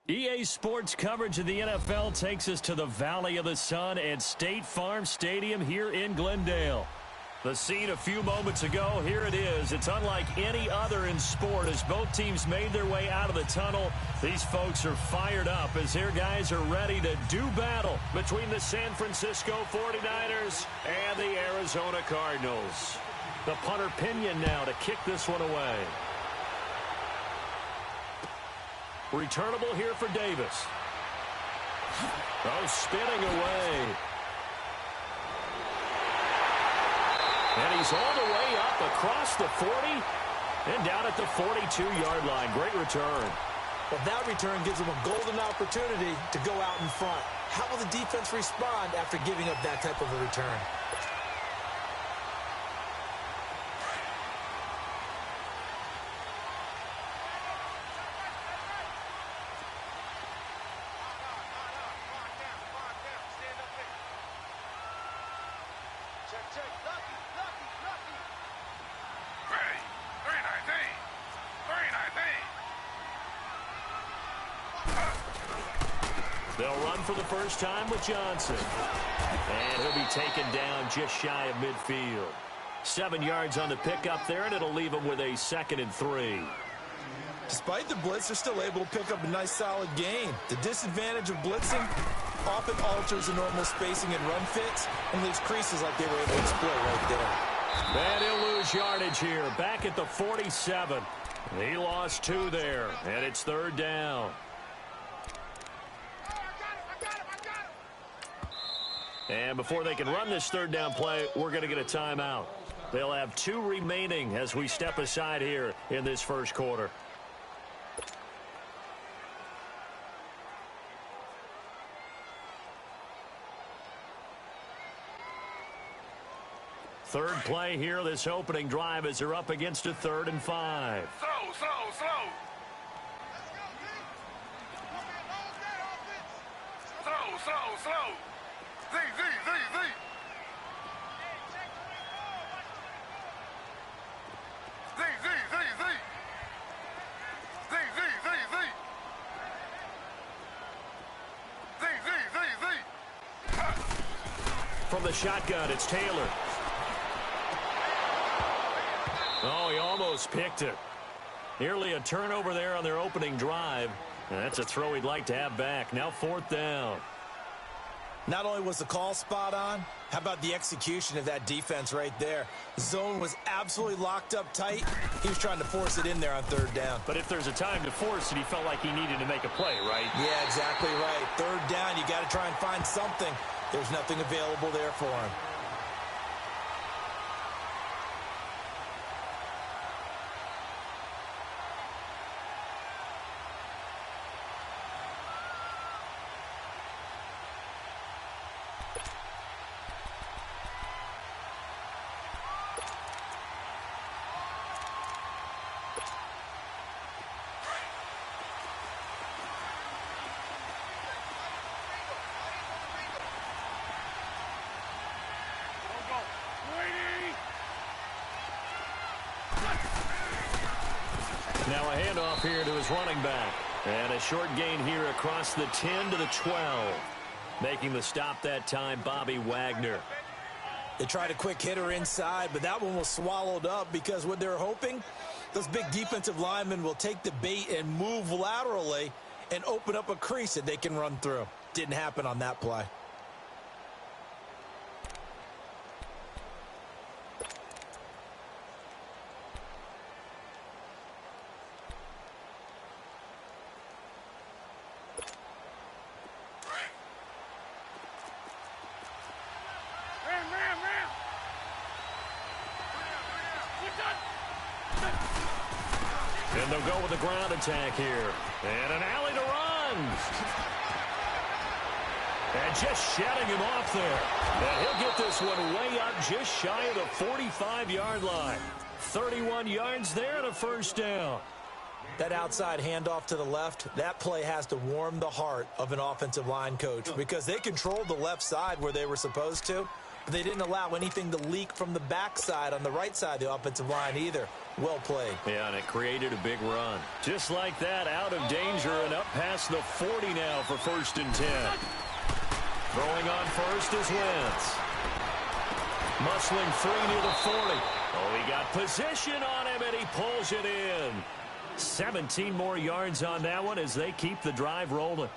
EA Sports coverage of the NFL takes us to the Valley of the Sun at State Farm Stadium here in Glendale. The scene a few moments ago, here it is. It's unlike any other in sport as both teams made their way out of the tunnel. These folks are fired up as their guys are ready to do battle between the San Francisco 49ers and the Arizona Cardinals. The punter Pinion now to kick this one away. Returnable here for Davis. Oh, spinning away. And he's all the way up across the 40 and down at the 42-yard line. Great return. Well, that return gives them a golden opportunity to go out in front. How will the defense respond after giving up that type of a return? They'll run for the first time with Johnson. And he'll be taken down just shy of midfield. 7 yards on the pickup there, and it'll leave him with a 2nd and 3. Despite the blitz, they're still able to pick up a nice, solid gain. The disadvantage of blitzing often alters the normal spacing and run fits and leaves creases like they were able to exploit right there. And he'll lose yardage here. Back at the 47. He lost 2 there, and it's 3rd down. And before they can run this 3rd down play, we're going to get a timeout. They'll have 2 remaining as we step aside here in this first quarter. Third play here, this opening drive as they're up against a 3rd and 5. Slow. Z. From the shotgun, it's Taylor. Oh, he almost picked it. Nearly a turnover there on their opening drive. And that's a throw he'd like to have back. Now 4th down. Not only was the call spot on, how about the execution of that defense right there? Zone was absolutely locked up tight. He was trying to force it in there on 3rd down. But if there's a time to force it, he felt like he needed to make a play, right? Yeah, exactly right. 3rd down, you got to try and find something. There's nothing available there for him. Now a handoff here to his running back. And a short gain here across the 10 to the 12. Making the stop that time, Bobby Wagner. They tried a quick hitter inside, but that one was swallowed up because what they're hoping, those big defensive linemen will take the bait and move laterally and open up a crease that they can run through. Didn't happen on that play. And they'll go with the ground attack here. And an alley to run. And just shutting him off there. And he'll get this one way up just shy of the 45-yard line. 31 yards there and a 1st down. That outside handoff to the left, that play has to warm the heart of an offensive line coach because they controlled the left side where they were supposed to, but they didn't allow anything to leak from the backside on the right side of the offensive line either. Well played. Yeah, and it created a big run. Just like that, out of danger and up past the 40 now for 1st and 10. Throwing on first is Wentz. Muscling free near the 40. Oh, he got position on him, and he pulls it in. 17 more yards on that one as they keep the drive rolling.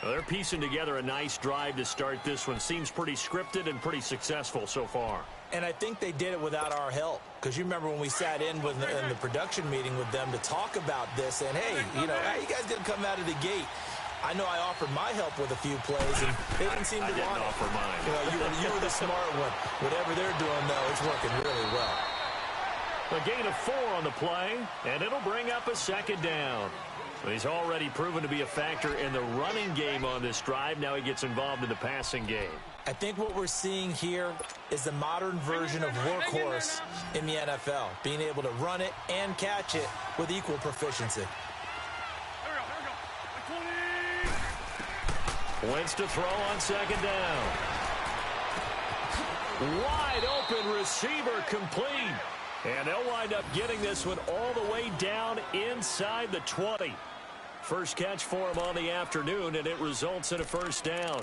Well, they're piecing together a nice drive to start this one. Seems pretty scripted and pretty successful so far. And I think they did it without our help. Because you remember when we sat in the production meeting with them to talk about this. And, hey, you know, how you guys going to come out of the gate? I know I offered my help with a few plays, and they didn't seem to want it. I didn't offer mine. You know, you were the smart one. Whatever they're doing, though, it's working really well. A gain of 4 on the play, and it'll bring up a 2nd down. He's already proven to be a factor in the running game on this drive. Now he gets involved in the passing game. I think what we're seeing here is the modern version of workhorse in the NFL, being able to run it and catch it with equal proficiency. Wentz to throw on 2nd down. Wide open receiver complete. And they'll wind up getting this one all the way down inside the 20. First catch for him on the afternoon, and it results in a 1st down.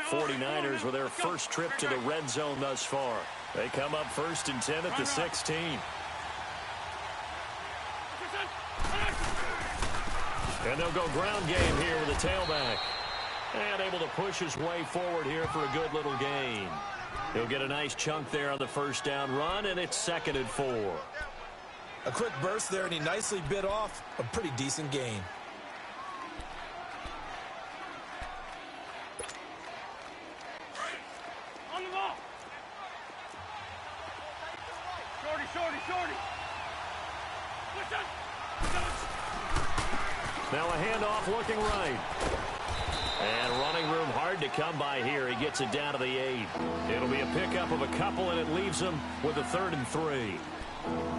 '49ers with their first trip to the red zone thus far. They come up 1st and 10 at the 16. And they'll go ground game here with a tailback. And able to push his way forward here for a good little gain. He'll get a nice chunk there on the 1st down run, and it's 2nd and 4. A quick burst there, and he nicely bit off a pretty decent gain. Now a handoff looking right. And running room hard to come by here. He gets it down to the 8. It'll be a pickup of a couple, and it leaves him with a 3rd and 3.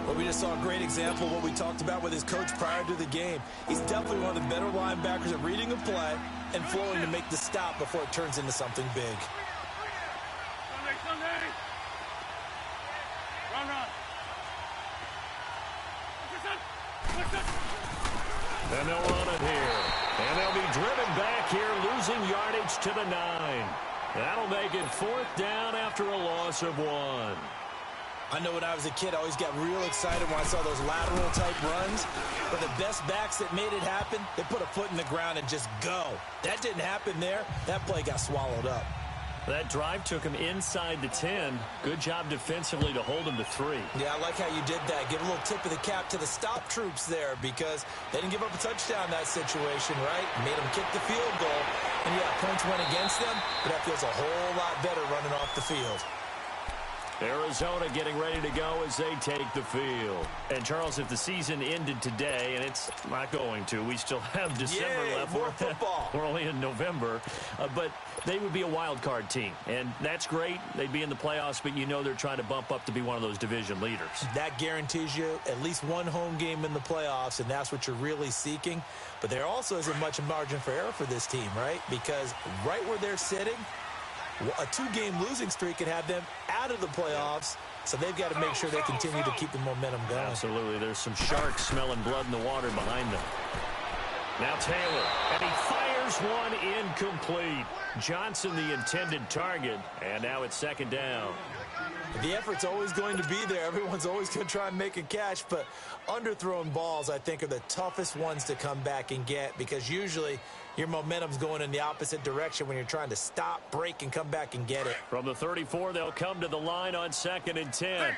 Well, we just saw a great example of what we talked about with his coach prior to the game. He's definitely one of the better linebackers at reading a play and flowing to make the stop before it turns into something big. And they'll run it here. And they'll be driven back here, losing yardage to the 9. That'll make it 4th down after a loss of 1. I know when I was a kid, I always got real excited when I saw those lateral-type runs. But the best backs that made it happen, they put a foot in the ground and just go. That didn't happen there. That play got swallowed up. That drive took him inside the 10. Good job defensively to hold him to 3. Yeah, I like how you did that. Give a little tip of the cap to the stop troops there because they didn't give up a touchdown in that situation, right? Made them kick the field goal. And, yeah, points went against them, but that feels a whole lot better running off the field. Arizona getting ready to go as they take the field. And, Charles, if the season ended today, and it's not going to, we still have December left. More football. We're only in November. But they would be a wild card team, and that's great. They'd be in the playoffs, but you know they're trying to bump up to be one of those division leaders. That guarantees you at least one home game in the playoffs, and that's what you're really seeking. But there also isn't much margin for error for this team, right? Because right where they're sitting, a 2-game losing streak could have them out of the playoffs, so they've got to make sure they continue to keep the momentum going. Absolutely. There's some sharks smelling blood in the water behind them. Now Taylor, and he fires one incomplete. Johnson the intended target, and now it's 2nd down. The effort's always going to be there. Everyone's always going to try and make a catch, but underthrown balls, I think, are the toughest ones to come back and get because usually your momentum's going in the opposite direction when you're trying to stop, break, and come back and get it. From the 34, they'll come to the line on 2nd and 10.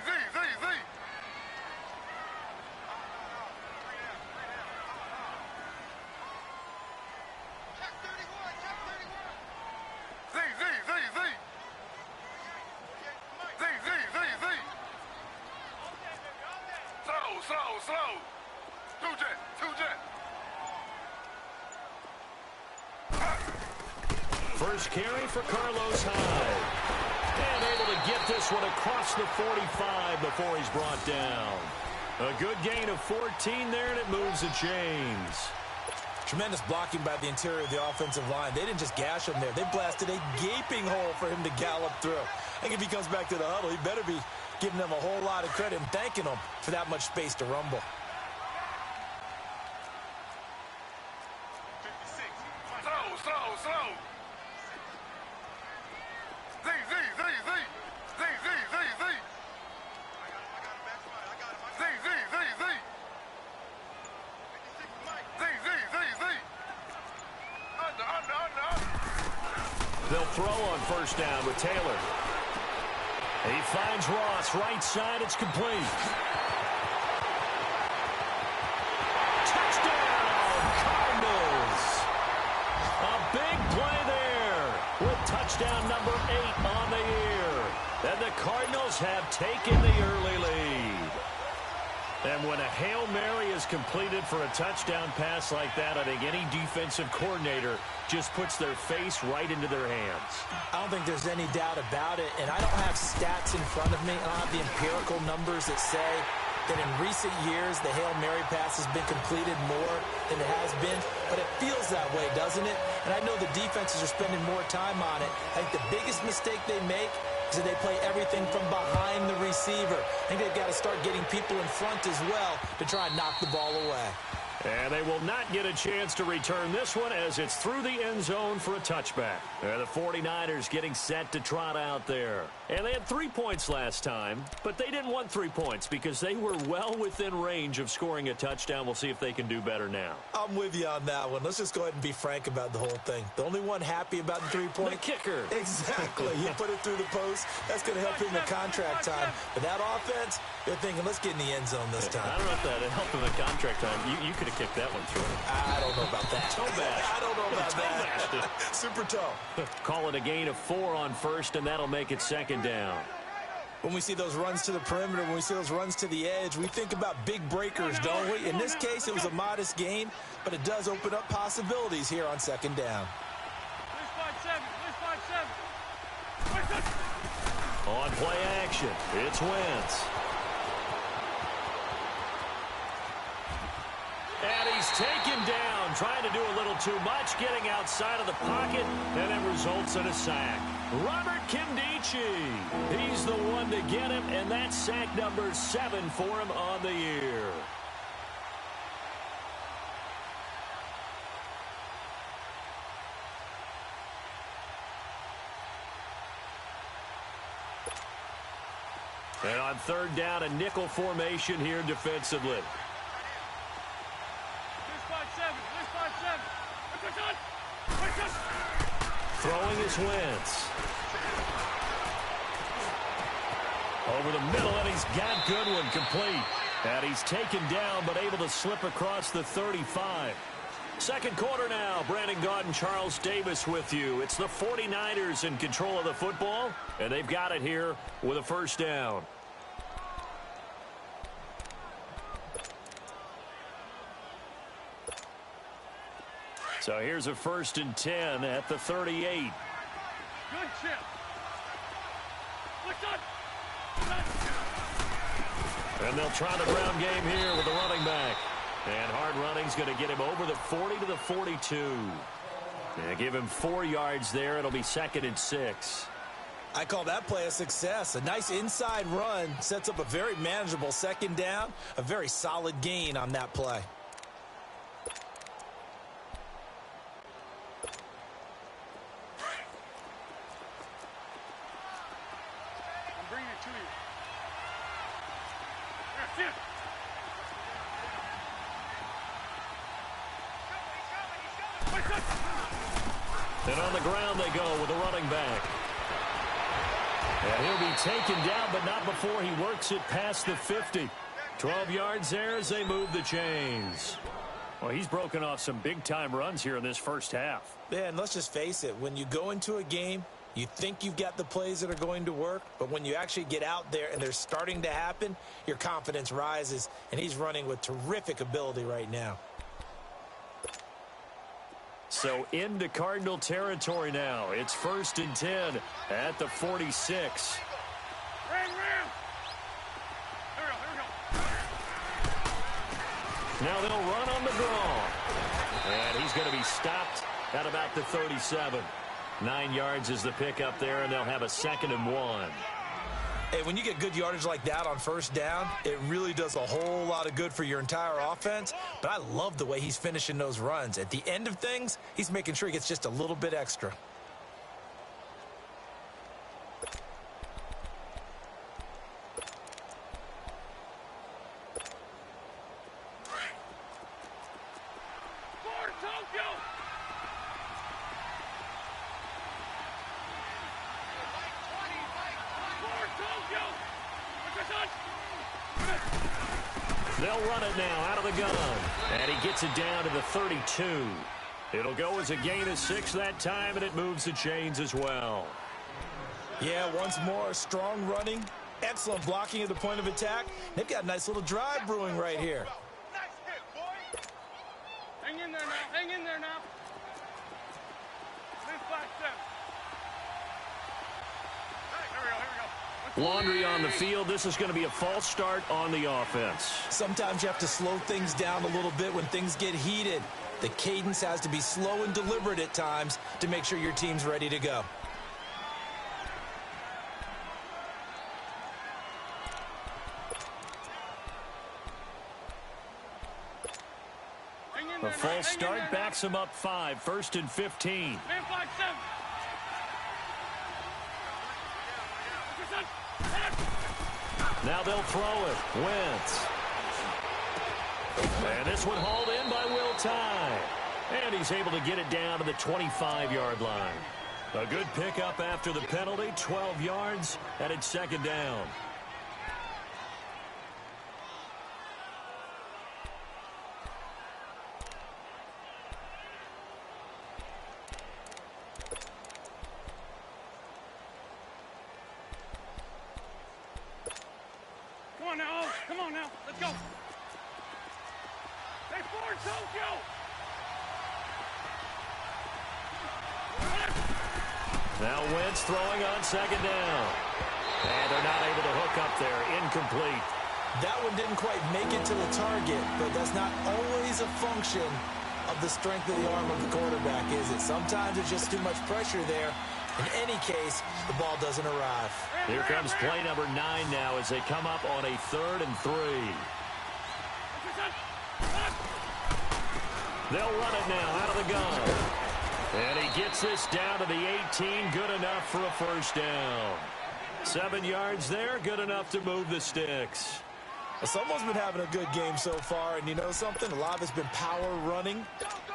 First carry for Carlos Hyde. And able to get this one across the 45 before he's brought down. A good gain of 14 there, and it moves the chains. Tremendous blocking by the interior of the offensive line. They didn't just gash him there. They blasted a gaping hole for him to gallop through. I think if he comes back to the huddle, he better be giving them a whole lot of credit and thanking them for that much space to rumble. Slow. Z. They'll throw on first down with Taylor. He finds Ross, right side, it's complete. Touchdown, Cardinals! A big play there with touchdown number 8 on the year. And the Cardinals have taken the early lead. And when a Hail Mary is completed for a touchdown pass like that, I think any defensive coordinator just puts their face right into their hands. I don't think there's any doubt about it, and I don't have stats in front of me. I don't have the empirical numbers that say that in recent years the Hail Mary pass has been completed more than it has been, but it feels that way, doesn't it? And I know the defenses are spending more time on it. I think the biggest mistake they make is that they play everything from behind the receiver. I think they've got to start getting people in front as well to try and knock the ball away. And they will not get a chance to return this one as it's through the end zone for a touchback. The 49ers getting set to trot out there. And they had 3 points last time, but they didn't want 3 points because they were well within range of scoring a touchdown. We'll see if they can do better now. I'm with you on that one. Let's just go ahead and be frank about the whole thing. The only one happy about the 3-point. The kicker. Exactly. You put it through the post. That's going to help him in the contract time. But that offense, they're thinking, let's get in the end zone this time. I don't know if that helped him in contract time. You could have kicked that one through. I don't know about that. Toe bash. I don't know about that. Super toe. Call it a gain of 4 on first, and that'll make it second down. When we see those runs to the perimeter, when we see those runs to the edge, we think about big breakers, don't we? In this case, it was a modest gain, but it does open up possibilities here on second down. On play action, it's Wentz. And he's taken down, trying to do a little too much, getting outside of the pocket, and it results in a sack. Robert Kimdichie, he's the one to get him, and that's sack number 7 for him on the year. And on third down, a nickel formation here defensively. Throwing is Wentz. Over the middle, and he's got Goodwin complete. And he's taken down, but able to slip across the 35. Second quarter now. Brandon Gaudin, Charles Davis with you. It's the 49ers in control of the football, and they've got it here with a first down. So here's a 1st and 10 at the 38. Good chip. And they'll try the ground game here with the running back. And hard running's going to get him over the 40 to the 42. And give him 4 yards there. It'll be 2nd and 6. I call that play a success. A nice inside run sets up a very manageable second down. A very solid gain on that play. And on the ground they go with a running back. And he'll be taken down, but not before he works it past the 50. 12 yards there as they move the chains. Well, he's broken off some big-time runs here in this first half. Yeah, and let's just face it. When you go into a game, you think you've got the plays that are going to work, but when you actually get out there and they're starting to happen, your confidence rises, and he's running with terrific ability right now. So into Cardinal territory now. It's 1st and 10 at the 46. Ram. Here we go. Now they'll run on the draw. And he's going to be stopped at about the 37. 9 yards is the pickup there, and they'll have a 2nd and 1. Hey, when you get good yardage like that on 1st down, it really does a whole lot of good for your entire offense. But I love the way he's finishing those runs. At the end of things, he's making sure he gets just a little bit extra. They'll run it now out of the gun. And he gets it down to the 32. It'll go as a gain of 6 that time, and it moves the chains as well. Yeah, once more, strong running, excellent blocking at the point of attack. They've got a nice little drive brewing right here. Nice hit, boy. Hang in there now. Hang in there now. Move 5 steps. Hey, here we go. Laundry on the field. This is going to be a false start on the offense. Sometimes you have to slow things down a little bit when things get heated. The cadence has to be slow and deliberate at times to make sure your team's ready to go. A false start backs him up 5. 1st and 15. Man 5, 7. Now they'll throw it. Wentz. And this one hauled in by Will Tye. And he's able to get it down to the 25-yard line. A good pickup after the penalty. 12 yards, and it's 2nd down. Come on now. Let's go. Hey, forward, Tokyo. Now Wentz throwing on 2nd down. And they're not able to hook up there. Incomplete. That one didn't quite make it to the target, but that's not always a function of the strength of the arm of the quarterback, is it? Sometimes there's just too much pressure there. In any case, the ball doesn't arrive. Here comes play number 9 now as they come up on a 3rd and 3. They'll run it now out of the gun. And he gets this down to the 18. Good enough for a 1st down. 7 yards there. Good enough to move the sticks. Well, someone's been having a good game so far, and you know something? A lot of it's been power running.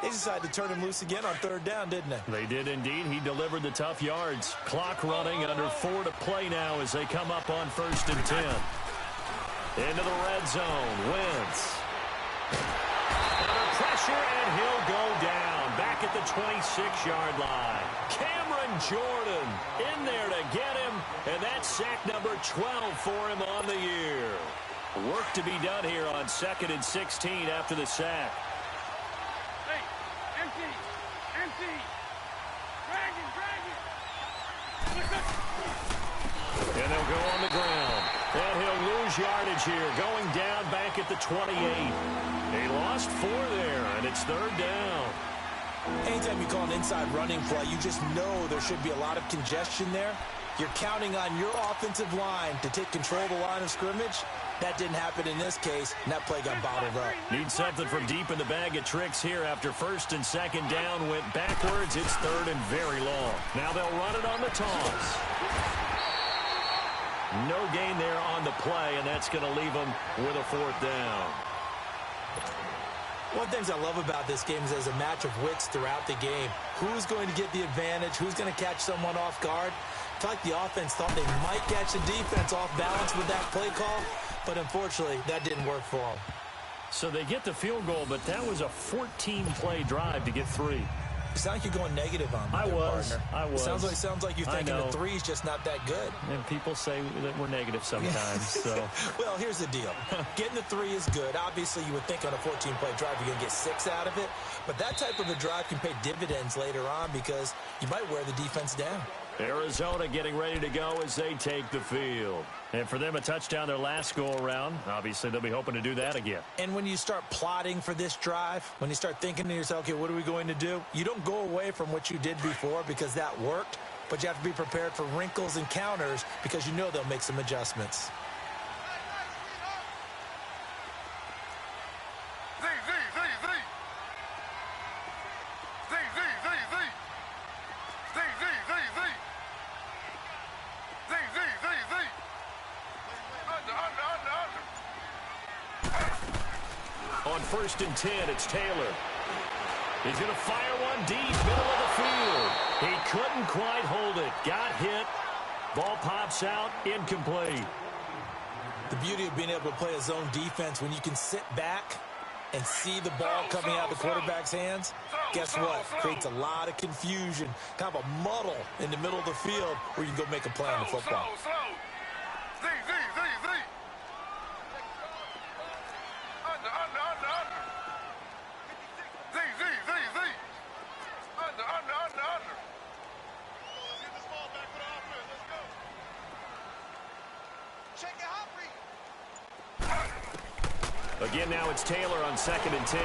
They decided to turn him loose again on 3rd down, didn't they? They did indeed. He delivered the tough yards. Clock running, under 4 to play now as they come up on 1st and 10. Into the red zone. Wentz. Under pressure, and he'll go down. Back at the 26-yard line. Cameron Jordan in there to get him, and that's sack number 12 for him on the year. Work to be done here on 2nd and 16 after the sack. Hey, empty. Drag it. And they'll go on the ground. And he'll lose yardage here, going down back at the 28. He lost 4 there, and it's 3rd down. Anytime you call an inside running play, you just know there should be a lot of congestion there. You're counting on your offensive line to take control of the line of scrimmage. That didn't happen in this case, and that play got bottled up. Need something from deep in the bag of tricks here after 1st and 2nd down. Went backwards. It's 3rd and very long. Now they'll run it on the toss. No gain there on the play, and that's going to leave them with a 4th down. One of the things I love about this game is there's a match of wits throughout the game. Who's going to get the advantage? Who's going to catch someone off guard? I feel like the offense thought they might catch the defense off balance with that play call, but unfortunately, that didn't work for them. So they get the field goal, but that was a 14-play drive to get 3. You sound like you're going negative on me. I was. Sounds like you're thinking the three's just not that good. And people say that we're negative sometimes. So, well, here's the deal. Getting the three is good. Obviously, you would think on a 14-play drive you're going to get 6 out of it. But that type of a drive can pay dividends later on because you might wear the defense down. Arizona getting ready to go as they take the field. And for them, a touchdown their last go-around. Obviously, they'll be hoping to do that again. And when you start plotting for this drive, when you start thinking to yourself, okay, what are we going to do? You don't go away from what you did before because that worked, but you have to be prepared for wrinkles and counters because you know they'll make some adjustments. On 1st and 10, it's Taylor. He's going to fire one deep, middle of the field. He couldn't quite hold it. Got hit. Ball pops out, incomplete. The beauty of being able to play a zone defense when you can sit back and see the ball coming out of the quarterback's hands, guess what? Creates a lot of confusion, kind of a muddle in the middle of the field where you can go make a play on the football. Again, now it's Taylor on 2nd and 10.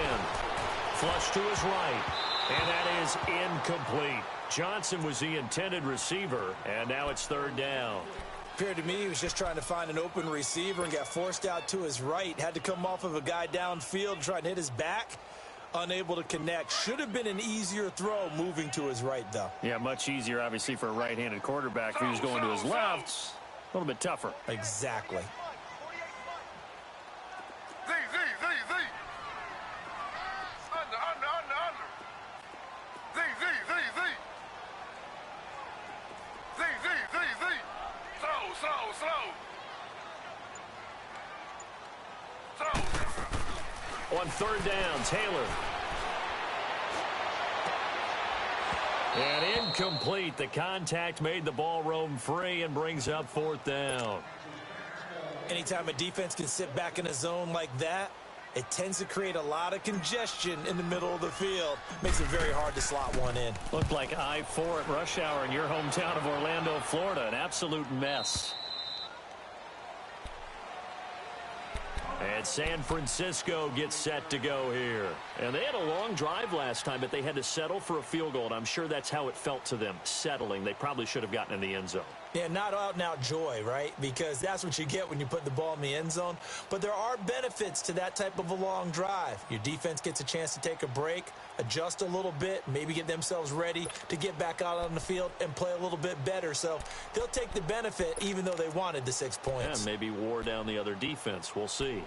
Flush to his right. And that is incomplete. Johnson was the intended receiver, and now it's 3rd down. Appeared to me he was just trying to find an open receiver and got forced out to his right. Had to come off of a guy downfield, trying to hit his back. Unable to connect. Should have been an easier throw moving to his right, though. Yeah, much easier, obviously, for a right-handed quarterback. If he was going to his left, a little bit tougher. Exactly. On 3rd down, Taylor. And incomplete. The contact made the ball roam free and brings up 4th down. Anytime a defense can sit back in a zone like that, it tends to create a lot of congestion in the middle of the field. Makes it very hard to slot one in. Looked like I-4 at rush hour in your hometown of Orlando, Florida. An absolute mess. And San Francisco gets set to go here. And they had a long drive last time, but they had to settle for a field goal. And I'm sure that's how it felt to them, settling. They probably should have gotten in the end zone. Yeah, not out-and-out joy, right? Because that's what you get when you put the ball in the end zone. But there are benefits to that type of a long drive. Your defense gets a chance to take a break, adjust a little bit, maybe get themselves ready to get back out on the field and play a little bit better. So they'll take the benefit even though they wanted the 6 points. Yeah, maybe wore down the other defense. We'll see.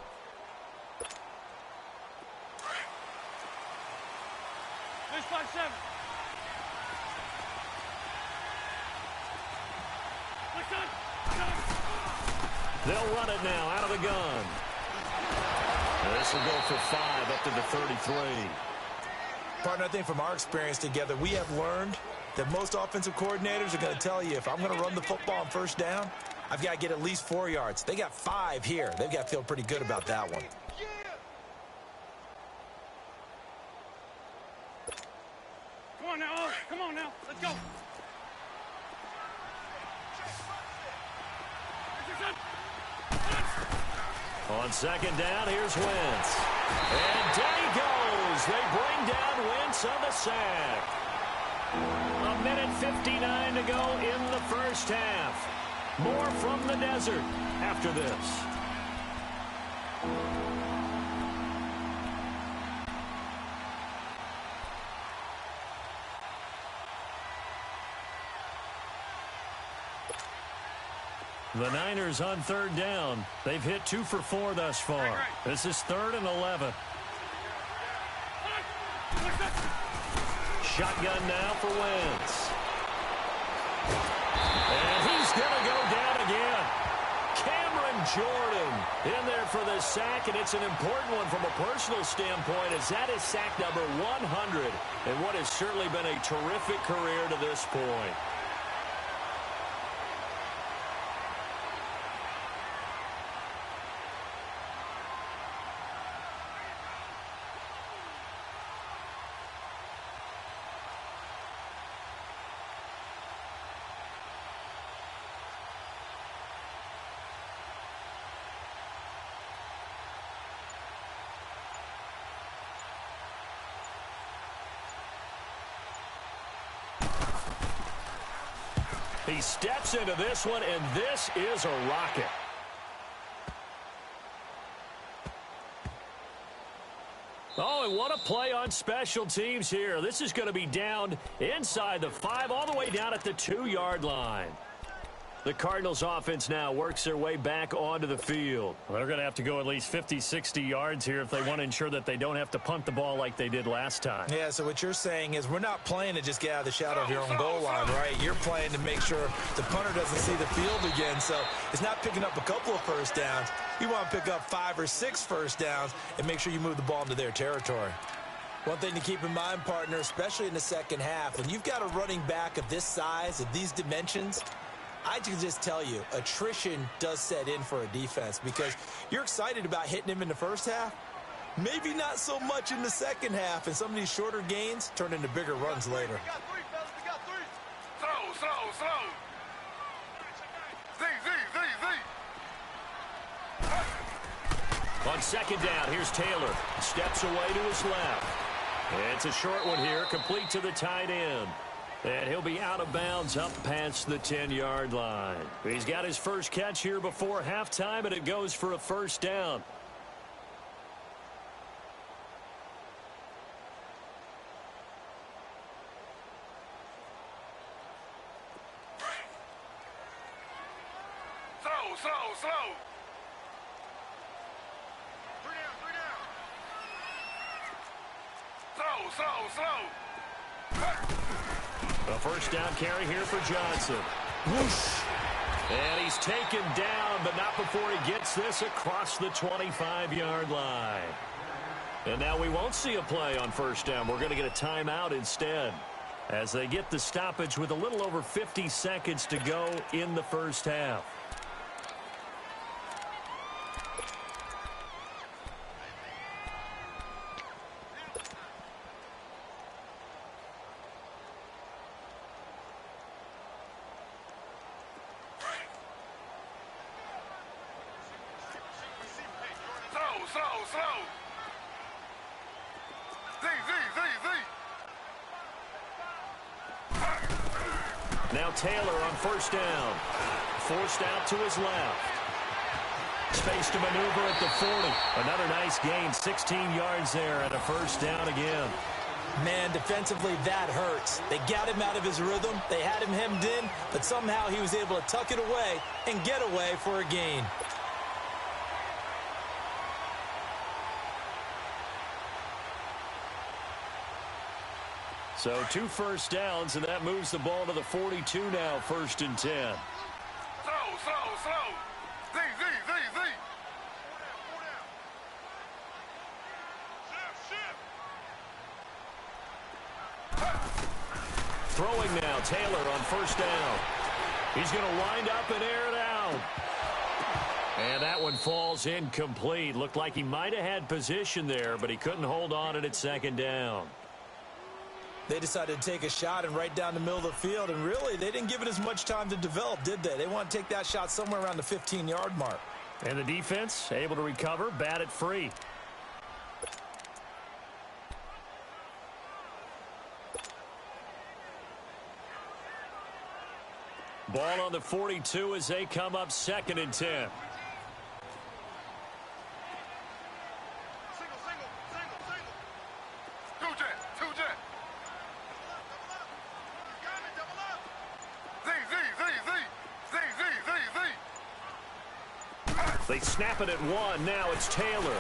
They'll run it now out of the gun. This will go for 5 up to the 33. Partner, I think from our experience together, we have learned that most offensive coordinators are going to tell you if I'm going to run the football on 1st down, I've got to get at least 4 yards. They got 5 here. They've got to feel pretty good about that one. Come on now, let's go. On 2nd down, here's Wentz. And down he goes. They bring down Wentz on the sack. 1:59 to go in the 1st half. More from the desert after this. The Niners on 3rd down. They've hit 2 for 4 thus far. This is 3rd and 11. Shotgun now for Wentz. And he's going to go down again. Cameron Jordan in there for the sack, and it's an important one from a personal standpoint, as that is sack number 100 and what has certainly been a terrific career to this point. He steps into this one, and this is a rocket. Oh, and what a play on special teams here. This is going to be down inside the 5, all the way down at the 2-yard line. The Cardinals offense now works their way back onto the field. Well, they're going to have to go at least 50, 60 yards here if they want to ensure that they don't have to punt the ball like they did last time. Yeah, so what you're saying is we're not playing to just get out of the shadow of your own goal line, right? You're playing to make sure the punter doesn't see the field again. So it's not picking up a couple of first downs. You want to pick up 5 or 6 first downs and make sure you move the ball into their territory. One thing to keep in mind, partner, especially in the second half, when you've got a running back of this size, of these dimensions, I can just tell you, attrition does set in for a defense because you're excited about hitting him in the first half. Maybe not so much in the second half, and some of these shorter gains turn into bigger runs later. We got 3, fellas. We got 3. Slow. Z. On second down, here's Taylor. Steps away to his left. It's a short one here, complete to the tight end. And he'll be out of bounds up past the 10-yard line. He's got his first catch here before halftime, and it goes for a first down. Slow. 3 down. Slow. A first down carry here for Johnson. Whoosh. And he's taken down, but not before he gets this across the 25-yard line. And now we won't see a play on first down. We're going to get a timeout instead, as they get the stoppage with a little over 50 seconds to go in the first half. Slow. Z. Now Taylor on first down. Forced out to his left. Space to maneuver at the 40. Another nice gain, 16 yards there, and a first down again. Man, defensively, that hurts. They got him out of his rhythm. They had him hemmed in, but somehow he was able to tuck it away and get away for a gain. So 2 first downs, and that moves the ball to the 42 now, 1st and 10. Slow. Z. Throwing now, Taylor on first down. He's going to wind up and air it out. And that one falls incomplete. Looked like he might have had position there, but he couldn't hold on at second down. They decided to take a shot and right down the middle of the field, and really, they didn't give it as much time to develop, did they? They want to take that shot somewhere around the 15-yard mark. And the defense able to recover, bat it free. Ball on the 42 as they come up 2nd and 10. Single. Two jet. Double up. Z. They snap it at 1. Now it's Taylor.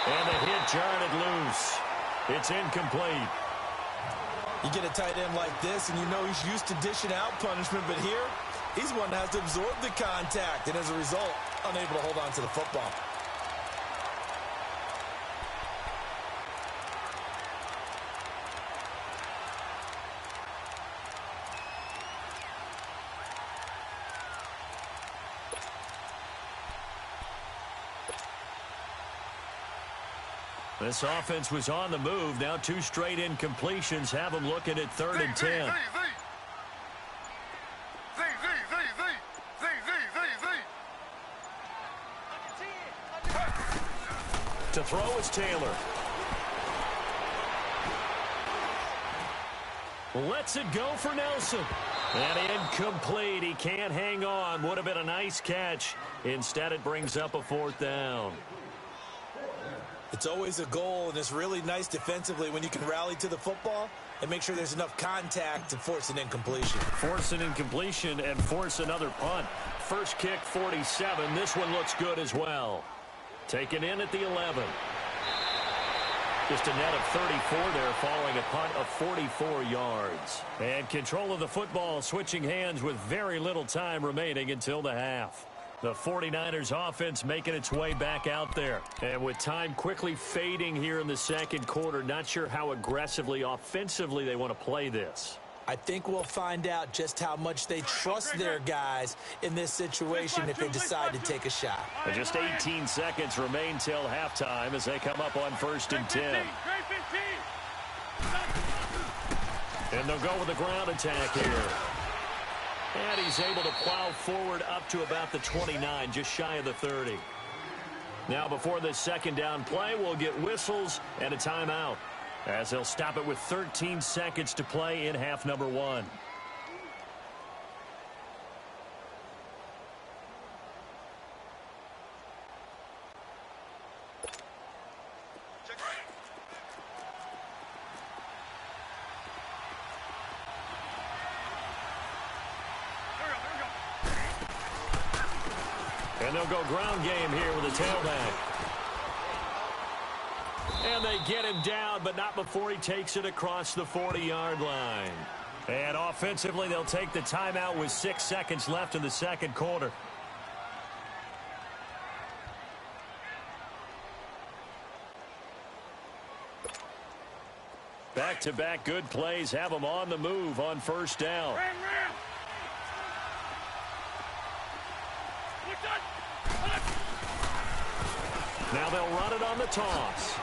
And the hit jarred loose. It's incomplete. You get a tight end like this, and you know he's used to dishing out punishment, but here, He's one that has to absorb the contact, and as a result, unable to hold on to the football. This offense was on the move. Now 2 straight incompletions have them looking at 3rd and 10. To throw is Taylor. Lets it go for Nelson. And incomplete. He can't hang on. Would have been a nice catch. Instead, it brings up a 4th down. It's always a goal, and it's really nice defensively when you can rally to the football and make sure there's enough contact to force an incompletion. Force an incompletion and force another punt. First kick, 47. This one looks good as well. Taken in at the 11. Just a net of 34 there, following a punt of 44 yards. And control of the football switching hands with very little time remaining until the half. The 49ers offense making its way back out there. And with time quickly fading here in the second quarter, not sure how aggressively, offensively they want to play this. I think we'll find out just how much they trust their guys in this situation if they decide to take a shot. And just 18 seconds remain till halftime as they come up on 1st and 10. And they'll go with the ground attack here. And he's able to plow forward up to about the 29, just shy of the 30. Now before this second down play, we'll get whistles and a timeout, as they'll stop it with 13 seconds to play in half number 1. And they'll go ground game here with a tailback. And they get him down, but not before he takes it across the 40-yard line. And offensively, they'll take the timeout with 6 seconds left in the second quarter. Back-to-back good plays have them on the move on 1st down. Now they'll run it on the toss.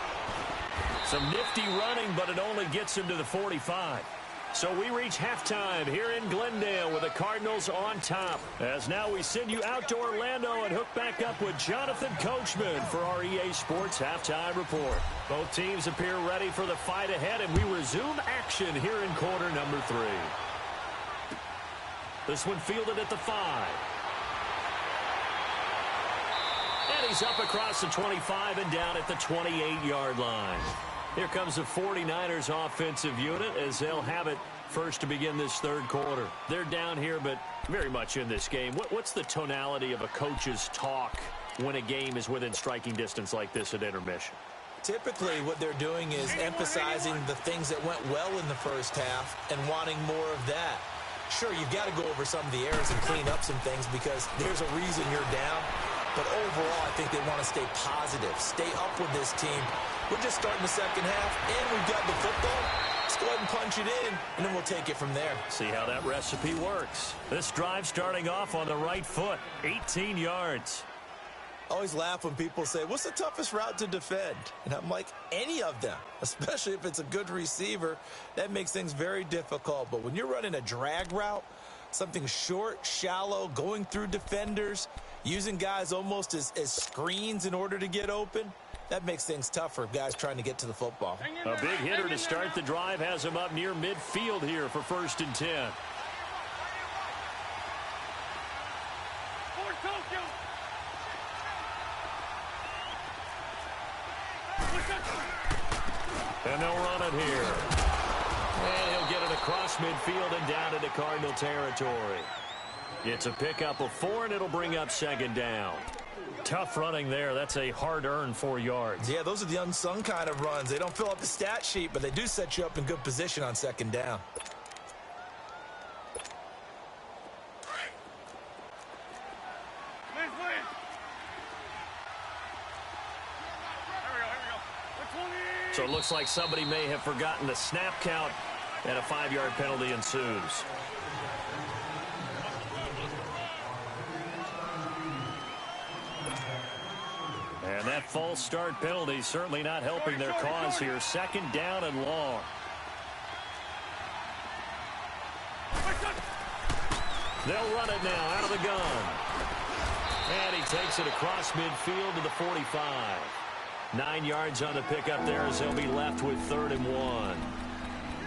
Some nifty running, but it only gets him to the 45. So we reach halftime here in Glendale with the Cardinals on top. As now we send you out to Orlando and hook back up with Jonathan Coachman for our EA Sports Halftime Report. Both teams appear ready for the fight ahead, and we resume action here in quarter number 3. This one fielded at the 5. And he's up across the 25 and down at the 28-yard line. Here comes the 49ers offensive unit as they'll have it first to begin this third quarter. They're down here, but very much in this game. What's the tonality of a coach's talk when a game is within striking distance like this at intermission? Typically, what they're doing is emphasizing the things that went well in the first half and wanting more of that. Sure, you've got to go over some of the errors and clean up some things because there's a reason you're down. But overall, I think they want to stay positive, stay up with this team. We're just starting the second half, and we've got the football. Let's go ahead and punch it in, and then we'll take it from there. See how that recipe works. This drive starting off on the right foot, 18 yards. I always laugh when people say, what's the toughest route to defend? And I'm like, any of them, especially if it's a good receiver. That makes things very difficult. But when you're running a drag route, something short, shallow, going through defenders, using guys almost as screens in order to get open, that makes things tough for guys trying to get to the football. A big hitter to start the drive has him up near midfield here for 1st and 10. And they'll run it here. And he'll get it across midfield and down into Cardinal territory. It's a pickup of 4, and it'll bring up 2nd down. Tough running there. That's a hard-earned 4 yards. Yeah, those are the unsung kind of runs. They don't fill up the stat sheet, but they do set you up in good position on 2nd down. So it looks like somebody may have forgotten the snap count, and a 5-yard penalty ensues. And that false start penalty certainly not helping their cause here. 2nd down and long. They'll run it now out of the gun. And he takes it across midfield to the 45. 9 yards on the pickup there as they'll be left with 3rd and 1.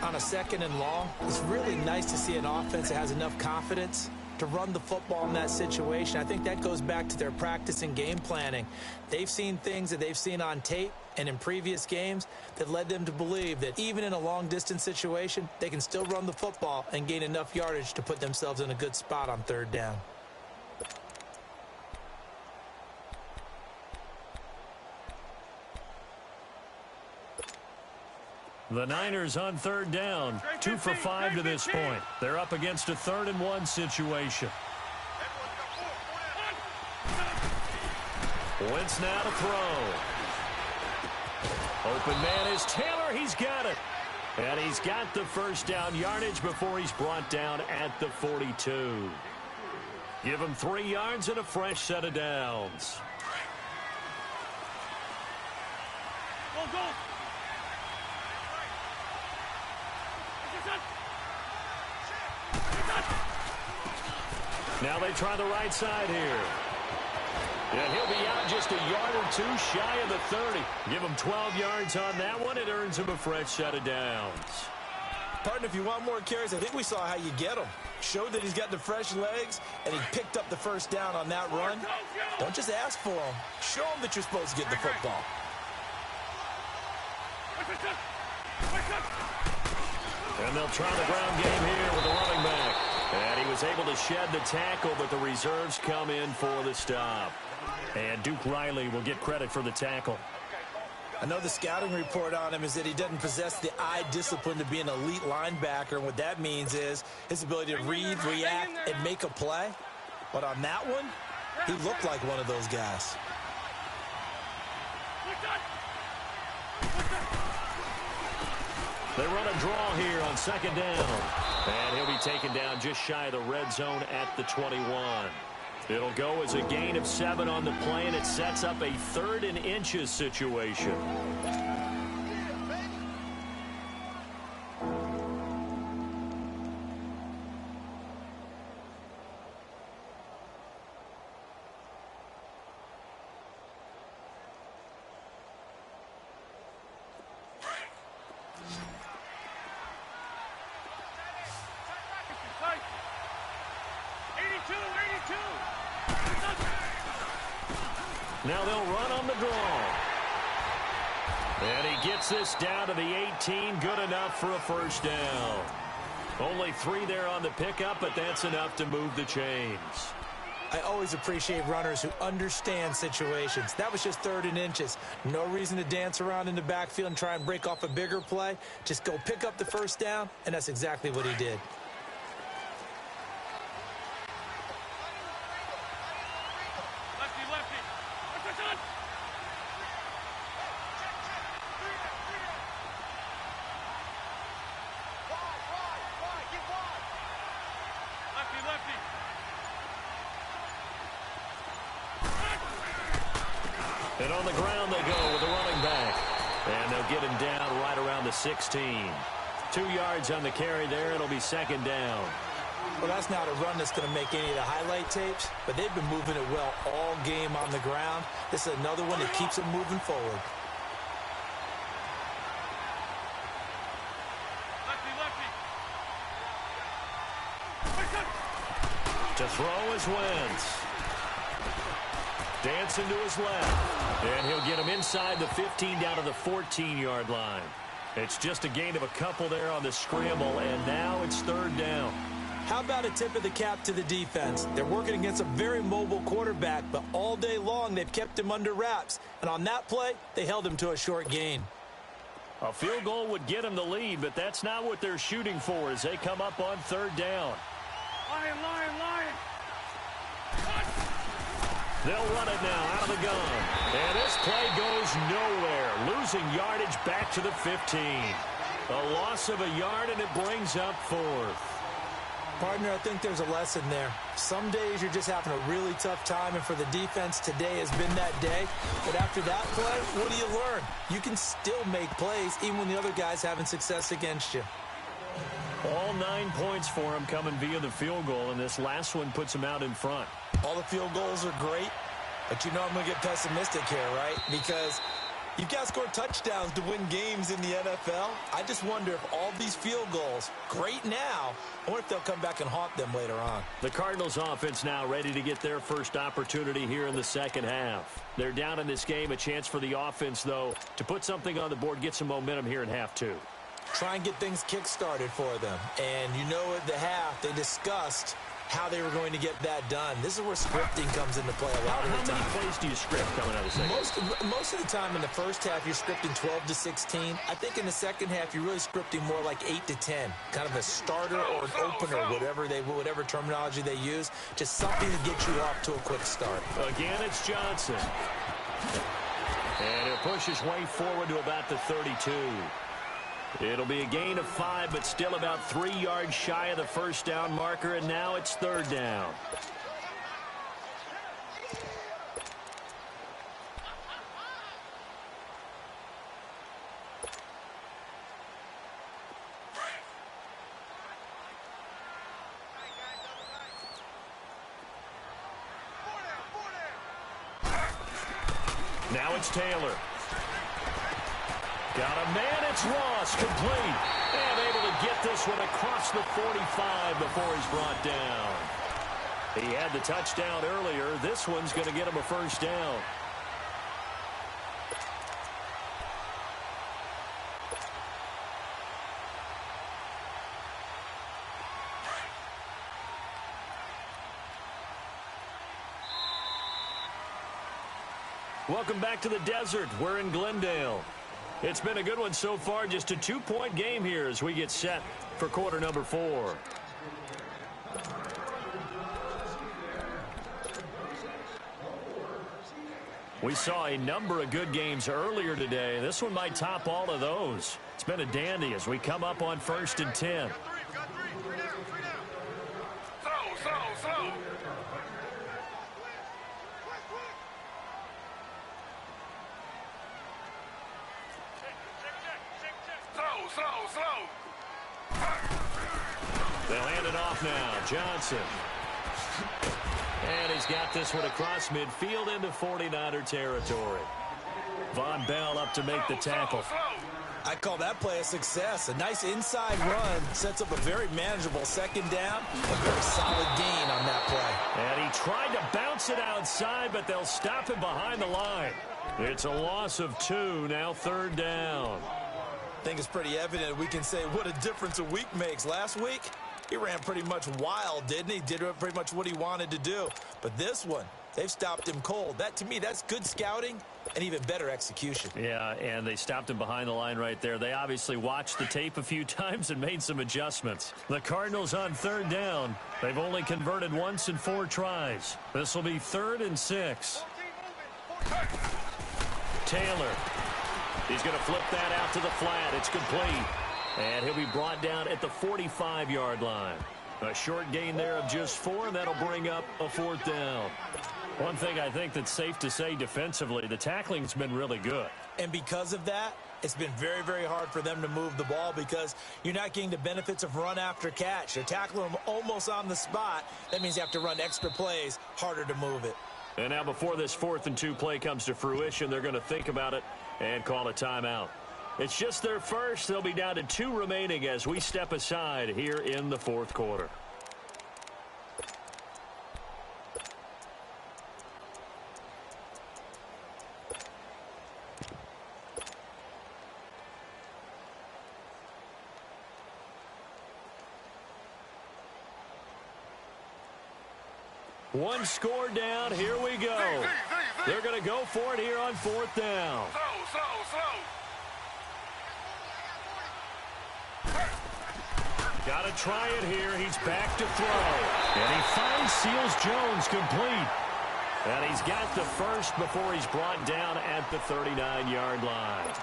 On a 2nd and long, it's really nice to see an offense that has enough confidence to run the football in that situation. I think that goes back to their practice and game planning. They've seen things that they've seen on tape and in previous games that led them to believe that even in a long-distance situation, they can still run the football and gain enough yardage to put themselves in a good spot on 3rd down. The Niners on 3rd down, 2 for 5 to this point. They're up against a 3rd and 1 situation. Wentz now to throw. Open man is Taylor. He's got it. And he's got the 1st down yardage before he's brought down at the 42. Give him 3 yards and a fresh set of downs. Go, go. Now they try the right side here. And he'll be out just a yard or 2 shy of the 30. Give him 12 yards on that one. It earns him a fresh set of downs. Partner, if you want more carries, I think we saw how you get him. Showed that he's got the fresh legs, and he picked up the 1st down on that run. Don't just ask for him. Show him that you're supposed to get the football. And they'll try the ground game here with the running back. And he was able to shed the tackle, but the reserves come in for the stop. And Duke Riley will get credit for the tackle. I know the scouting report on him is that he doesn't possess the eye discipline to be an elite linebacker. And what that means is his ability to read, react, and make a play. But on that one, he looked like one of those guys. They run a draw here on 2nd down. And he'll be taken down just shy of the red zone at the 21. It'll go as a gain of 7 on the play, and it sets up a 3rd and inches situation. Now they'll run on the draw. And he gets this down to the 18. Good enough for a 1st down. Only 3 there on the pickup, but that's enough to move the chains. I always appreciate runners who understand situations. That was just 3rd and inches. No reason to dance around in the backfield and try and break off a bigger play. Just go pick up the 1st down, and that's exactly what he did. And on the ground they go with the running back. And they'll get him down right around the 16. 2 yards on the carry there. It'll be 2nd down. Well, that's not a run that's going to make any of the highlight tapes, but they've been moving it well all game on the ground. This is another one that keeps them moving forward. To throw is Wentz. Dancing to his left. And he'll get him inside the 15 down to the 14-yard line. It's just a gain of a couple there on the scramble, and now it's 3rd down. How about a tip of the cap to the defense? They're working against a very mobile quarterback, but all day long they've kept him under wraps. And on that play, they held him to a short gain. A field goal would get them the lead, but that's not what they're shooting for as they come up on 3rd down. Lion, lion, lion. They'll run it now out of the gun. And this play goes nowhere. Losing yardage back to the 15. A loss of a yard, and it brings up fourth. Partner, I think there's a lesson there. Some days you're just having a really tough time, and for the defense, today has been that day. But after that play, what do you learn? You can still make plays even when the other guy's having success against you. All 9 points for him coming via the field goal, and this last one puts him out in front. All the field goals are great, but you know I'm going to get pessimistic here, right? Because you've got to score touchdowns to win games in the NFL. I just wonder if all these field goals, great now, or if they'll come back and haunt them later on. The Cardinals offense now ready to get their first opportunity here in the second half. They're down in this game, a chance for the offense, though, to put something on the board, get some momentum here in half two. Try and get things kick-started for them. And you know at the half, they discussed how they were going to get that done. This is where scripting comes into play a lot of the time. How many plays do you script coming out of the second? Most of the time in the first half, you're scripting 12 to 16. I think in the second half, you're really scripting more like 8 to 10. Kind of a starter or an opener, whatever terminology they use. Just something to get you off to a quick start. Again, it's Johnson. And he'll push his way forward to about the 32. It'll be a gain of 5, but still about 3 yards shy of the first down marker, and now it's third down. Now it's Taylor. Got a man, it's Ross, complete. And able to get this one across the 45 before he's brought down. He had the touchdown earlier. This one's going to get him a first down. Welcome back to the desert. We're in Glendale. It's been a good one so far. Just a 2-point game here as we get set for quarter number 4. We saw a number of good games earlier today. This one might top all of those. It's been a dandy as we come up on 1st and 10. They'll hand it off now. Johnson. And he's got this one across midfield into 49er territory. Von Bell up to make the tackle. I call that play a success. A nice inside run sets up a very manageable second down. A very solid gain on that play. And he tried to bounce it outside, but they'll stop him behind the line. It's a loss of 2, now third down. I think it's pretty evident we can say what a difference a week makes. Last week, he ran pretty much wild, didn't he? Did pretty much what he wanted to do. But this one, they've stopped him cold. That, to me, that's good scouting and even better execution. Yeah, and they stopped him behind the line right there. They obviously watched the tape a few times and made some adjustments. The Cardinals on third down. They've only converted once in 4 tries. This will be 3rd and 6. Taylor. He's going to flip that out to the flat. It's complete. And he'll be brought down at the 45-yard line. A short gain there of just 4, and that'll bring up a 4th down. One thing I think that's safe to say defensively, the tackling's been really good. And because of that, it's been very, very hard for them to move the ball because you're not getting the benefits of run after catch. You're tackling them almost on the spot. That means you have to run extra plays, harder to move it. And now before this 4th and 2 play comes to fruition, they're going to think about it and call a timeout. It's just their first. They'll be down to 2 remaining as we step aside here in the 4th quarter. One score down. Here we go. They're going to go for it here on 4th down. Got to try it here. He's back to throw. And he finds Seals Jones complete. And he's got the first before he's brought down at the 39-yard line.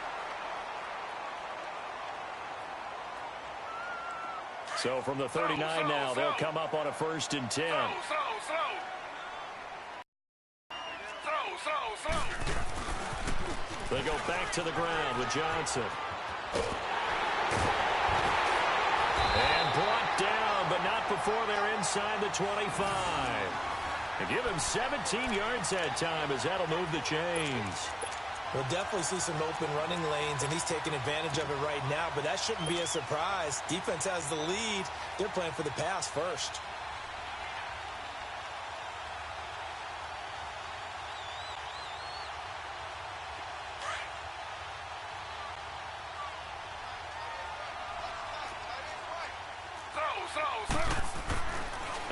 So from the 39 now, they'll come up on a 1st and 10. They go back to the ground with Johnson. And brought down, but not before they're inside the 25. And give him 17 yards that time as that'll move the chains. We'll definitely see some open running lanes, and he's taking advantage of it right now, but that shouldn't be a surprise. Defense has the lead. They're playing for the pass first.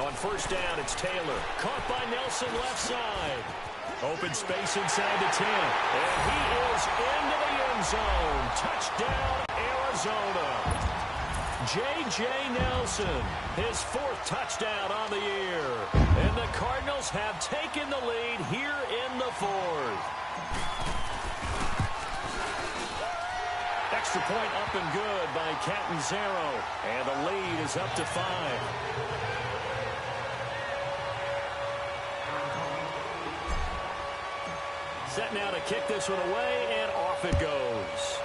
On 1st down, it's Taylor. Caught by Nelson left side. Open space inside the 10. And he is into the end zone. Touchdown, Arizona. J.J. Nelson, his 4th touchdown on the year. And the Cardinals have taken the lead here in the 4th. Extra point up and good by Catanzaro. And the lead is up to 5. Set now to kick this one away, and off it goes.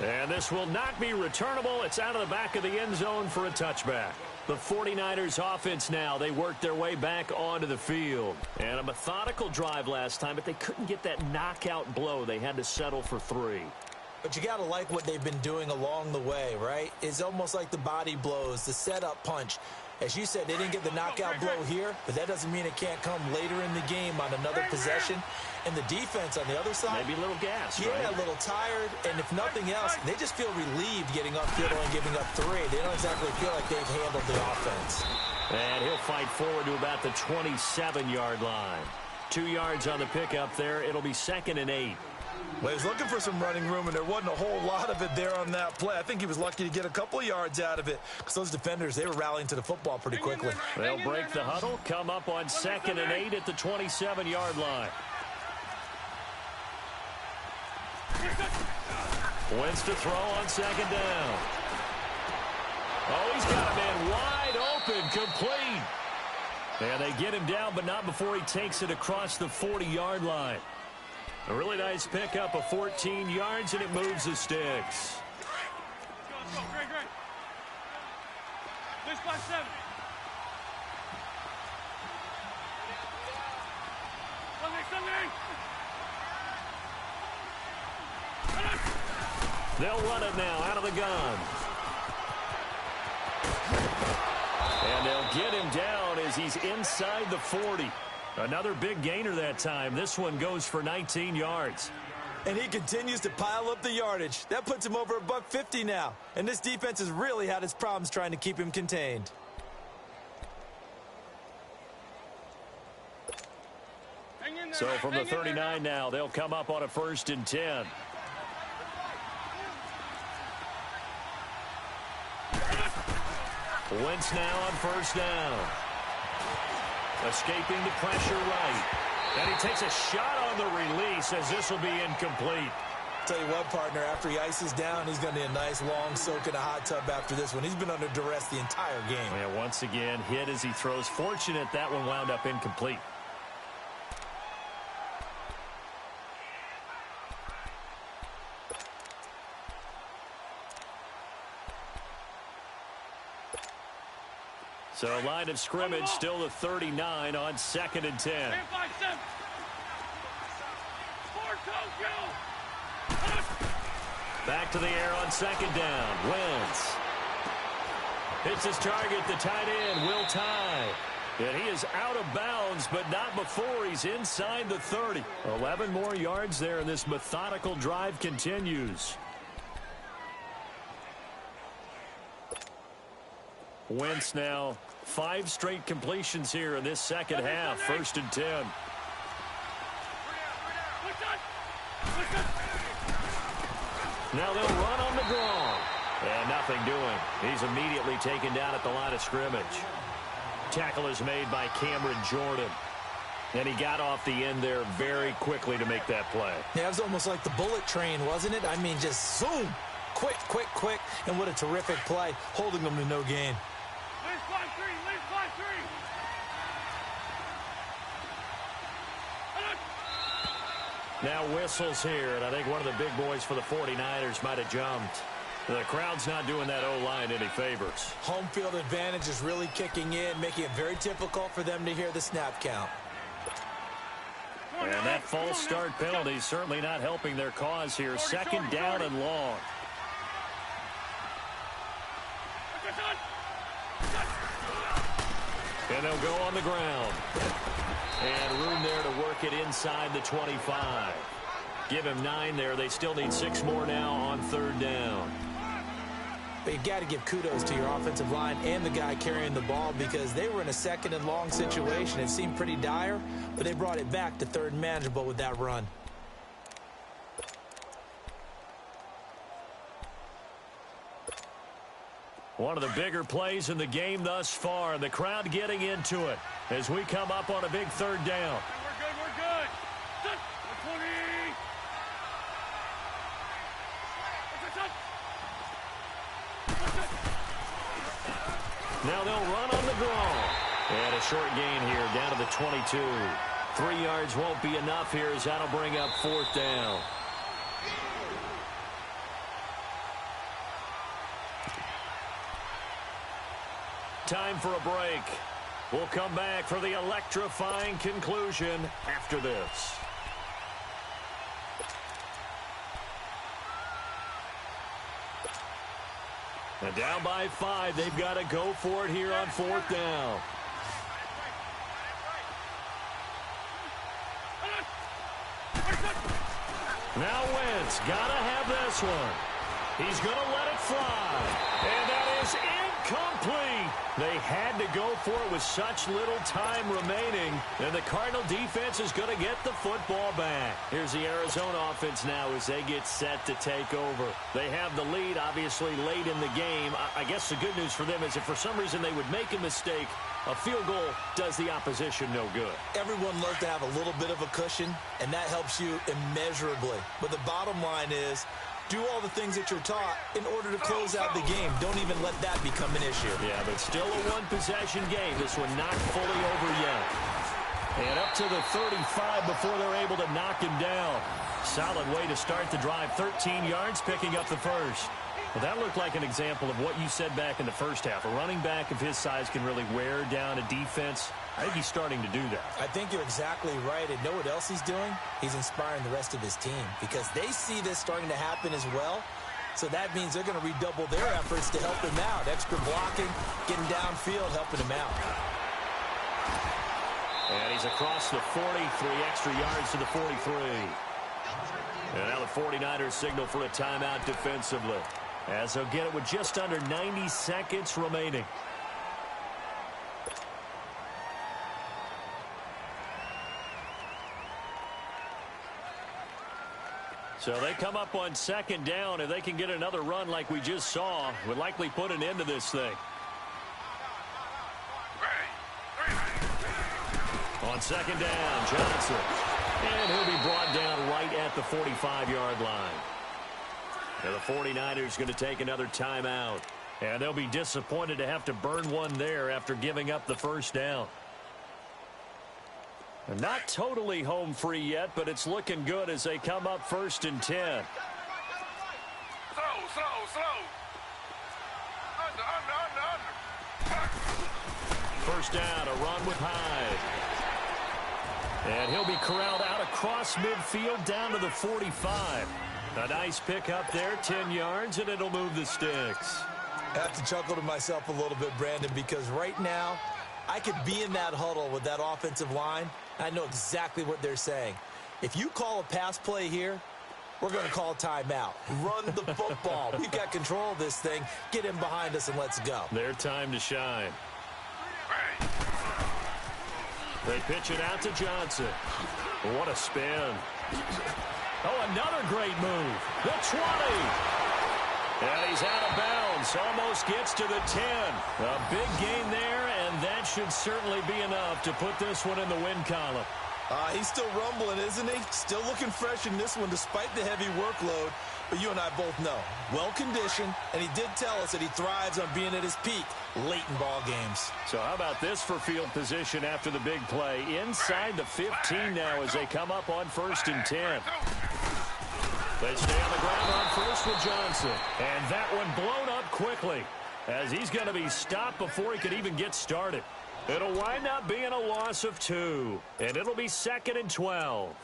And this will not be returnable. It's out of the back of the end zone for a touchback. The 49ers offense now, they worked their way back onto the field. And a methodical drive last time, but they couldn't get that knockout blow. They had to settle for 3. But you got to like what they've been doing along the way, right? It's almost like the body blows, the setup punch. As you said, they didn't get the knockout blow here, but that doesn't mean it can't come later in the game on another possession. And the defense on the other side, maybe a little gas, yeah, right? A little tired. And if nothing else, they just feel relieved getting upfield and giving up 3. They don't exactly feel like they've handled the offense. And he'll fight forward to about the 27-yard line. 2 yards on the pickup there. It'll be 2nd and 8. Well, he was looking for some running room, and there wasn't a whole lot of it there on that play. I think he was lucky to get a couple of yards out of it because those defenders, they were rallying to the football pretty quickly. They'll break the huddle, come up on 2nd and 8 at the 27-yard line. Wentz to throw on 2nd down. Oh, he's got a man wide open, complete. And they get him down, but not before he takes it across the 40-yard line. A really nice pickup of 14 yards, and it moves the sticks. Let's go. Great. This by 7. They'll run it now out of the gun. And they'll get him down as he's inside the 40. Another big gainer that time. This one goes for 19 yards. And he continues to pile up the yardage. That puts him over $150 now. And this defense has really had its problems trying to keep him contained. So from the 39 now, they'll come up on a 1st and 10. Wentz now on 1st down. Escaping the pressure right. And he takes a shot on the release as this will be incomplete. Tell you what, partner, after he ices down, he's going to need a nice long soak in a hot tub after this one. He's been under duress the entire game. Yeah, once again, hit as he throws. Fortunate that one wound up incomplete. So line of scrimmage still the 39 on 2nd and 10. Back to the air on 2nd down. Wentz hits his target. The tight end will tie. And he is out of bounds, but not before he's inside the 30. 11 more yards there, and this methodical drive continues. Wentz now 5 straight completions here in this second half. 1st and 10. Now they'll run on the draw. And nothing doing. He's immediately taken down at the line of scrimmage. Tackle is made by Cameron Jordan. And he got off the end there very quickly to make that play. Yeah, it was almost like the bullet train, wasn't it? I mean, just zoom. Quick, quick, quick. And what a terrific play, holding them to no gain. Leave flag three. Leave flag three. Now whistles here, and I think one of the big boys for the 49ers might have jumped. The crowd's not doing that O-line any favors. Home field advantage is really kicking in, making it very difficult for them to hear the snap count. And that false start penalty is certainly not helping their cause here. Second down and long. And they'll go on the ground. And room there to work it inside the 25. Give him 9 there. They still need 6 more now on third down. But you got to give kudos to your offensive line and the guy carrying the ball because they were in a second and long situation. It seemed pretty dire, but they brought it back to third and manageable with that run. One of the bigger plays in the game thus far. The crowd getting into it as we come up on a big third down. We're good. We're good. 20. Now they'll run on the draw. And a short gain here down to the 22. 3 yards won't be enough here as that'll bring up fourth down. Time for a break. We'll come back for the electrifying conclusion after this. And down by 5, they've got to go for it here on fourth down. Now Wentz got to have this one. He's going to let it fly. And that is incomplete. They had to go for it with such little time remaining. And the Cardinal defense is going to get the football back. Here's the Arizona offense now as they get set to take over. They have the lead, obviously, late in the game. I guess the good news for them is if for some reason they would make a mistake, a field goal does the opposition no good. Everyone loves to have a little bit of a cushion, and that helps you immeasurably. But the bottom line is, do all the things that you're taught in order to close out the game. Don't even let that become an issue. Yeah, but still a one-possession game. This one not fully over yet. And up to the 35 before they're able to knock him down. Solid way to start the drive. 13 yards, picking up the first. Well, that looked like an example of what you said back in the first half. A running back of his size can really wear down a defense. I think he's starting to do that. I think you're exactly right. And know what else he's doing? He's inspiring the rest of his team because they see this starting to happen as well. So that means they're going to redouble their efforts to help him out. Extra blocking, getting downfield, helping him out. And he's across the 40, 3 extra yards to the 43. And now the 49ers signal for a timeout defensively, as they'll get it with just under 90 seconds remaining. So they come up on second down. If they can get another run like we just saw, would likely put an end to this thing. On second down, Johnson. And he'll be brought down right at the 45-yard line. Now the 49ers going to take another timeout. And they'll be disappointed to have to burn one there after giving up the first down. Not totally home free yet, but it's looking good as they come up first and 10. Slow. Under. First down, a run with Hyde. And he'll be corralled out across midfield down to the 45. A nice pickup there, 10 yards, and it'll move the sticks. I have to chuckle to myself a little bit, Brandon, because right now I could be in that huddle with that offensive line. I know exactly what they're saying. If you call a pass play here, we're going to call timeout. Run the football. We've got control of this thing. Get him behind us and let's go. Their time to shine. They pitch it out to Johnson. What a spin. Oh, another great move. The 20. And he's out of bounds. Almost gets to the 10. A big gain there, and And that should certainly be enough to put this one in the win column. He's still rumbling, isn't he? Still looking fresh in this one despite the heavy workload. But you and I both know, well-conditioned, and he did tell us that he thrives on being at his peak late in ball games. So how about this for field position after the big play? Inside the 15 now as they come up on 1st and 10. They stay on the ground on first with Johnson. And that one blown up quickly as he's going to be stopped before he could even get started. It'll wind up being a loss of 2, and it'll be 2nd and 12.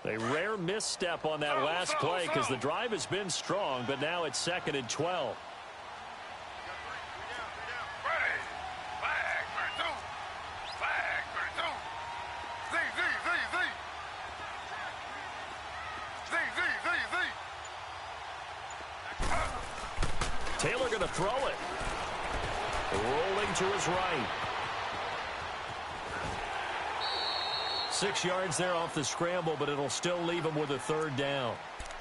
A rare misstep on that last play because the drive has been strong, but now it's 2nd and 12. Taylor going to throw it. Rolling to his right. 6 yards there off the scramble, but it'll still leave him with a 3rd down.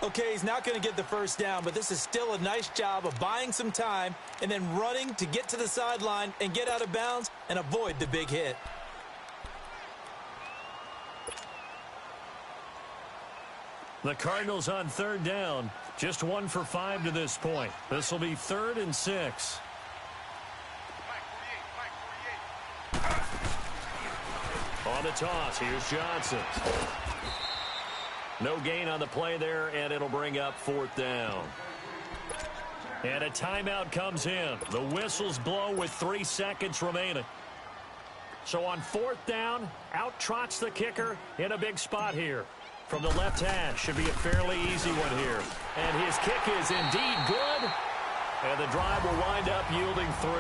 Okay, he's not going to get the 1st down, but this is still a nice job of buying some time and then running to get to the sideline and get out of bounds and avoid the big hit. The Cardinals on 3rd down. Just 1 for 5 to this point. This will be 3rd and 6. On the toss, here's Johnson. No gain on the play there, and it'll bring up 4th down. And a timeout comes in. The whistles blow with 3 seconds remaining. So on 4th down, out trots the kicker in a big spot here. From the left hash, should be a fairly easy one here. And his kick is indeed good. And the drive will wind up yielding 3.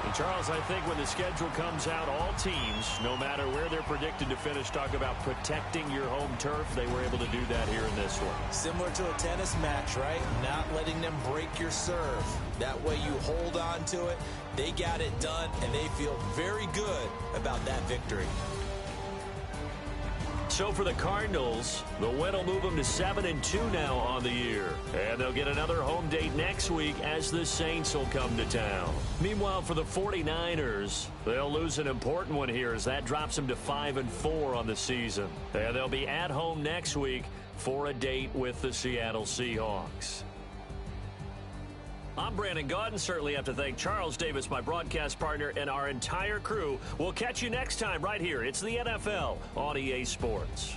And Charles, I think when the schedule comes out, all teams, no matter where they're predicted to finish, talk about protecting your home turf. They were able to do that here in this one. Similar to a tennis match, right? Not letting them break your serve. That way you hold on to it. They got it done, and they feel very good about that victory. So for the Cardinals, the win will move them to 7 and 2 now on the year. And they'll get another home date next week as the Saints will come to town. Meanwhile, for the 49ers, they'll lose an important one here as that drops them to 5 and 4 on the season. And they'll be at home next week for a date with the Seattle Seahawks. I'm Brandon Gaudin. Certainly have to thank Charles Davis, my broadcast partner, and our entire crew. We'll catch you next time right here. It's the NFL on EA Sports.